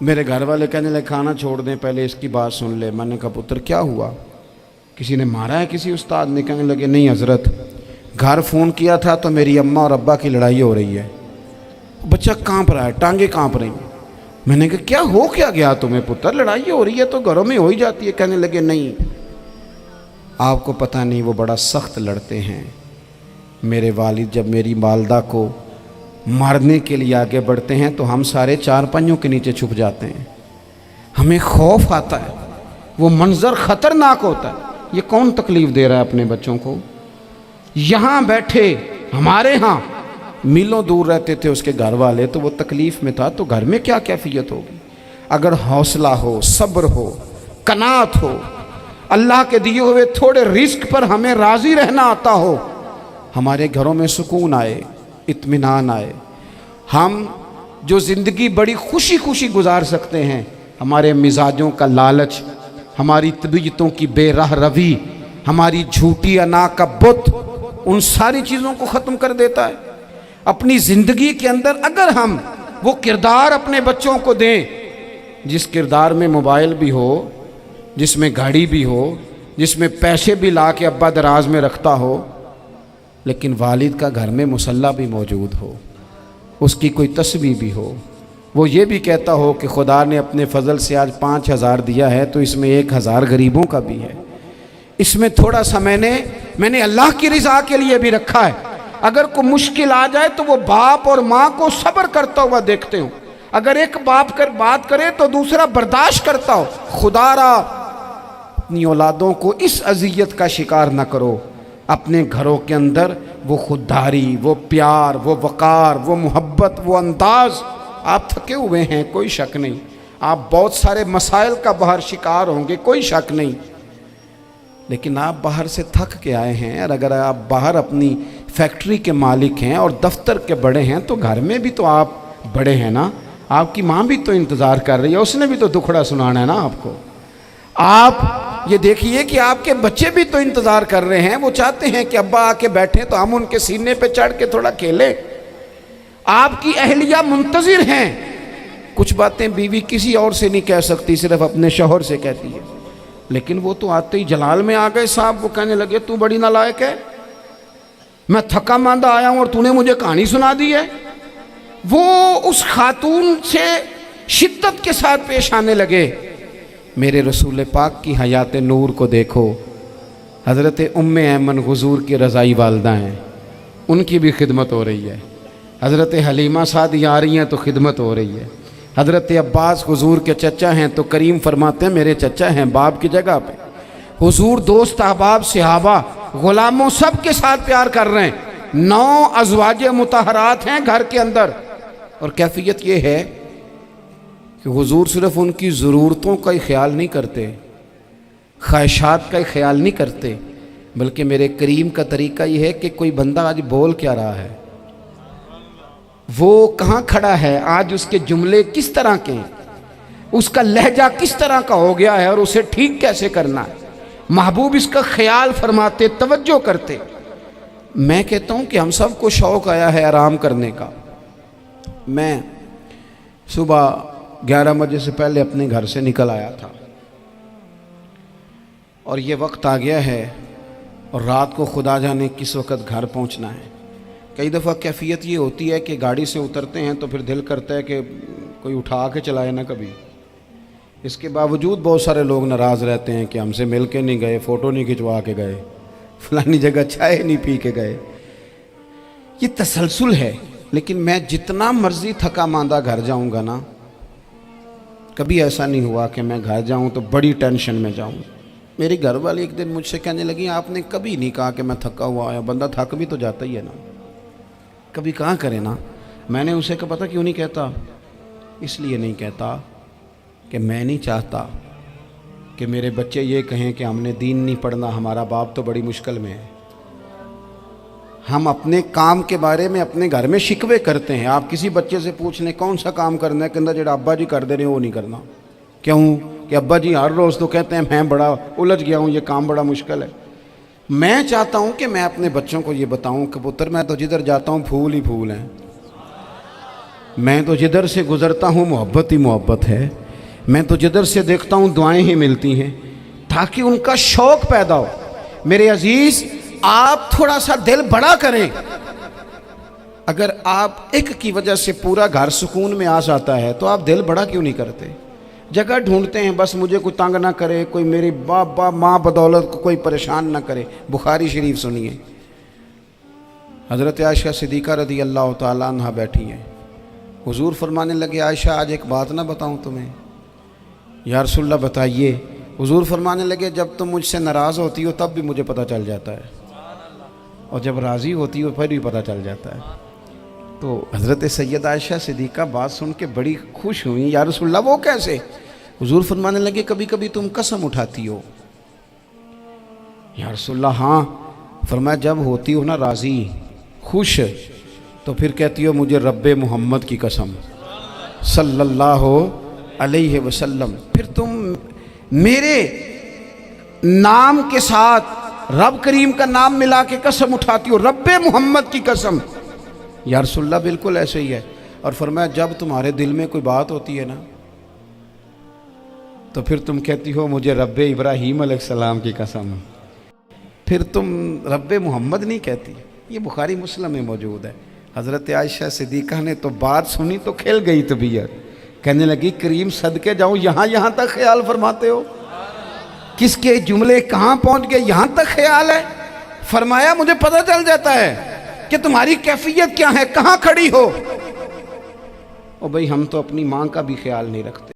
میرے گھر والے کہنے لگے کھانا چھوڑ دیں، پہلے اس کی بات سن لے۔ میں نے کہا پتر کیا ہوا، کسی نے مارا ہے کسی استاد نے؟ کہنے لگے نہیں حضرت، گھر فون کیا تھا تو میری اماں اور ابا کی لڑائی ہو رہی ہے۔ بچہ کانپ رہا ہے، ٹانگیں کانپ رہی ہیں۔ میں نے کہا کیا ہو کیا گیا تمہیں پتر، لڑائی ہو رہی ہے تو گھروں میں ہو ہی جاتی ہے۔ کہنے لگے نہیں آپ کو پتہ نہیں، وہ بڑا سخت لڑتے ہیں۔ میرے والد جب میری والدہ کو مارنے کے لیے آگے بڑھتے ہیں تو ہم سارے چارپائیوں کے نیچے چھپ جاتے ہیں، ہمیں خوف آتا ہے، وہ منظر خطرناک ہوتا ہے۔ یہ کون تکلیف دے رہا ہے اپنے بچوں کو؟ یہاں بیٹھے ہمارے ہاں میلوں دور رہتے تھے اس کے گھر والے، تو وہ تکلیف میں تھا، تو گھر میں کیا کیفیت ہوگی؟ اگر حوصلہ ہو، صبر ہو، قناعت ہو، اللہ کے دیے ہوئے تھوڑے رزق پر ہمیں راضی رہنا آتا ہو، ہمارے گھروں میں سکون آئے، اطمینان آئے، ہم جو زندگی بڑی خوشی خوشی گزار سکتے ہیں۔ ہمارے مزاجوں کا لالچ، ہماری طبیعتوں کی بے راہ روی، ہماری جھوٹی انا کا بت، ان ساری چیزوں کو ختم کر دیتا ہے۔ اپنی زندگی کے اندر اگر ہم وہ کردار اپنے بچوں کو دیں، جس کردار میں موبائل بھی ہو، جس میں گاڑی بھی ہو، جس میں پیسے بھی لا کے ابا دراز میں رکھتا ہو، لیکن والد کا گھر میں مصلی بھی موجود ہو، اس کی کوئی تسبیح بھی ہو، وہ یہ بھی کہتا ہو کہ خدا نے اپنے فضل سے آج 5,000 دیا ہے تو اس میں 1,000 غریبوں کا بھی ہے، اس میں تھوڑا سا میں نے اللہ کی رضا کے لیے بھی رکھا ہے۔ اگر کوئی مشکل آ جائے تو وہ باپ اور ماں کو صبر کرتا ہوا دیکھتے ہوں، اگر ایک باپ بات کرے تو دوسرا برداشت کرتا ہو۔ خدا را اپنی اولادوں کو اس اذیت کا شکار نہ کرو۔ اپنے گھروں کے اندر وہ خودداری، وہ پیار، وہ وقار، وہ محبت، وہ انداز۔ آپ تھکے ہوئے ہیں کوئی شک نہیں، آپ بہت سارے مسائل کا باہر شکار ہوں گے کوئی شک نہیں، لیکن آپ باہر سے تھک کے آئے ہیں، اور اگر آپ باہر اپنی فیکٹری کے مالک ہیں اور دفتر کے بڑے ہیں تو گھر میں بھی تو آپ بڑے ہیں نا۔ آپ کی ماں بھی تو انتظار کر رہی ہے، اس نے بھی تو دکھڑا سنانا ہے نا آپ کو۔ آپ یہ دیکھیے کہ آپ کے بچے بھی تو انتظار کر رہے ہیں، وہ چاہتے ہیں کہ ابا آ کے بیٹھیں تو ہم ان کے سینے پہ چڑھ کے تھوڑا کھیلیں۔ آپ کی اہلیہ منتظر ہیں، کچھ باتیں بیوی کسی اور سے نہیں کہہ سکتی، صرف اپنے شوہر سے کہتی ہے، لیکن وہ تو آتے ہی جلال میں آ گئے صاحب، وہ کہنے لگے تو بڑی نالائق ہے، میں تھکا ماندہ آیا ہوں اور تو نے مجھے کہانی سنا دی ہے۔ وہ اس خاتون سے شدت کے ساتھ پیش آنے لگے۔ میرے رسول پاک کی حیات نور کو دیکھو، حضرت ام ایمن حضور کی رضائی والدہ ہیں، ان کی بھی خدمت ہو رہی ہے، حضرت حلیمہ سعدیہ آ رہی ہیں تو خدمت ہو رہی ہے، حضرت عباس حضور کے چچا ہیں تو کریم فرماتے ہیں میرے چچا ہیں باپ کی جگہ پہ۔ حضور دوست احباب صحابہ غلاموں سب کے ساتھ پیار کر رہے ہیں، 9 ازواج مطہرات ہیں گھر کے اندر، اور کیفیت یہ ہے کہ حضور صرف ان کی ضرورتوں کا ہی خیال نہیں کرتے، خواہشات کا ہی خیال نہیں کرتے، بلکہ میرے کریم کا طریقہ یہ ہے کہ کوئی بندہ آج بول کیا رہا ہے، وہ کہاں کھڑا ہے آج، اس کے جملے کس طرح کے ہیں، اس کا لہجہ کس طرح کا ہو گیا ہے اور اسے ٹھیک کیسے کرنا ہے، محبوب اس کا خیال فرماتے، توجہ کرتے۔ میں کہتا ہوں کہ ہم سب کو شوق آیا ہے آرام کرنے کا۔ میں صبح 11 بجے سے پہلے اپنے گھر سے نکل آیا تھا، اور یہ وقت آ گیا ہے اور رات کو خدا جانے کس وقت گھر پہنچنا ہے۔ کئی دفعہ کیفیت یہ ہوتی ہے کہ گاڑی سے اترتے ہیں تو پھر دل کرتا ہے کہ کوئی اٹھا کے چلائے نہ کبھی۔ اس کے باوجود بہت سارے لوگ ناراض رہتے ہیں کہ ہم سے مل کے نہیں گئے، فوٹو نہیں کھنچوا کے گئے، فلانی جگہ چائے نہیں پی کے گئے۔ یہ تسلسل ہے، لیکن میں جتنا مرضی تھکا ماندہ گھر جاؤں گا نا، کبھی ایسا نہیں ہوا کہ میں گھر جاؤں تو بڑی ٹینشن میں جاؤں۔ میری گھر والی ایک دن مجھ سے کہنے لگی آپ نے کبھی نہیں کہا کہ میں تھکا ہوا آیا، بندہ تھک بھی تو جاتا ہی ہے نا، کبھی کہاں کرے نا۔ میں نے اسے کہا پتہ کیوں نہیں کہتا، اس لیے نہیں کہتا کہ میں نہیں چاہتا کہ میرے بچے یہ کہیں کہ ہم نے دین نہیں پڑھنا، ہمارا باپ تو بڑی مشکل میں ہے۔ ہم اپنے کام کے بارے میں اپنے گھر میں شکوے کرتے ہیں۔ آپ کسی بچے سے پوچھ لیں کون سا کام کرنا ہے، کہنا جڑا ابا جی کر دے رہے وہ نہیں کرنا۔ کیوں کہ ابا جی ہر روز تو کہتے ہیں میں بڑا الجھ گیا ہوں، یہ کام بڑا مشکل ہے۔ میں چاہتا ہوں کہ میں اپنے بچوں کو یہ بتاؤں کہ پتر میں تو جدھر جاتا ہوں پھول ہی پھول ہیں، میں تو جدھر سے گزرتا ہوں محبت ہی محبت ہے، میں تو جدھر سے دیکھتا ہوں دعائیں ہی ملتی ہیں، تاکہ ان کا شوق پیدا ہو۔ میرے عزیز، آپ تھوڑا سا دل بڑا کریں۔ اگر آپ ایک کی وجہ سے پورا گھر سکون میں آ جاتا ہے تو آپ دل بڑا کیوں نہیں کرتے؟ جگہ ڈھونڈتے ہیں بس مجھے کوئی تنگ نہ کرے، کوئی میری باپ ماں بدولت کو کوئی پریشان نہ کرے۔ بخاری شریف سنیے، حضرت عائشہ صدیقہ رضی اللہ تعالیٰ عنہ بیٹھی ہیں، حضور فرمانے لگے عائشہ آج ایک بات نہ بتاؤں تمہیں؟ یا رسول اللہ بتائیے۔ حضور فرمانے لگے جب تم مجھ سے ناراض ہوتی ہو تب بھی مجھے پتہ چل جاتا ہے، اور جب راضی ہوتی ہو پھر بھی پتہ چل جاتا ہے۔ تو حضرت سید عائشہ صدیقہ بات سن کے بڑی خوش ہوئیں، یا رسول اللہ وہ کیسے؟ حضور فرمانے لگے کبھی کبھی تم قسم اٹھاتی ہو۔ یا رسول اللہ ہاں۔ فرمایا جب ہوتی ہو نا راضی، خوش، تو پھر کہتی ہو مجھے رب محمد کی قسم صلی اللہ علیہ وسلم، پھر تم میرے نام کے ساتھ رب کریم کا نام ملا کے قسم اٹھاتی ہو، رب محمد کی قسم۔ یا رسول اللہ بالکل ایسے ہی ہے۔ اور فرمایا جب تمہارے دل میں کوئی بات ہوتی ہے نا تو پھر تم کہتی ہو مجھے رب ابراہیم علیہ السلام کی قسم، پھر تم رب محمد نہیں کہتی۔ یہ بخاری مسلم میں موجود ہے۔ حضرت عائشہ صدیقہ نے تو بات سنی تو کھل گئی طبیعت، کہنے لگی کریم صدقے جاؤں، یہاں تک خیال فرماتے ہو؟ کس کے جملے کہاں پہنچ گئے، یہاں تک خیال ہے؟ فرمایا مجھے پتہ چل جاتا ہے کہ تمہاری کیفیت کیا ہے، کہاں کھڑی ہو۔ اور بھئی ہم تو اپنی ماں کا بھی خیال نہیں رکھتے۔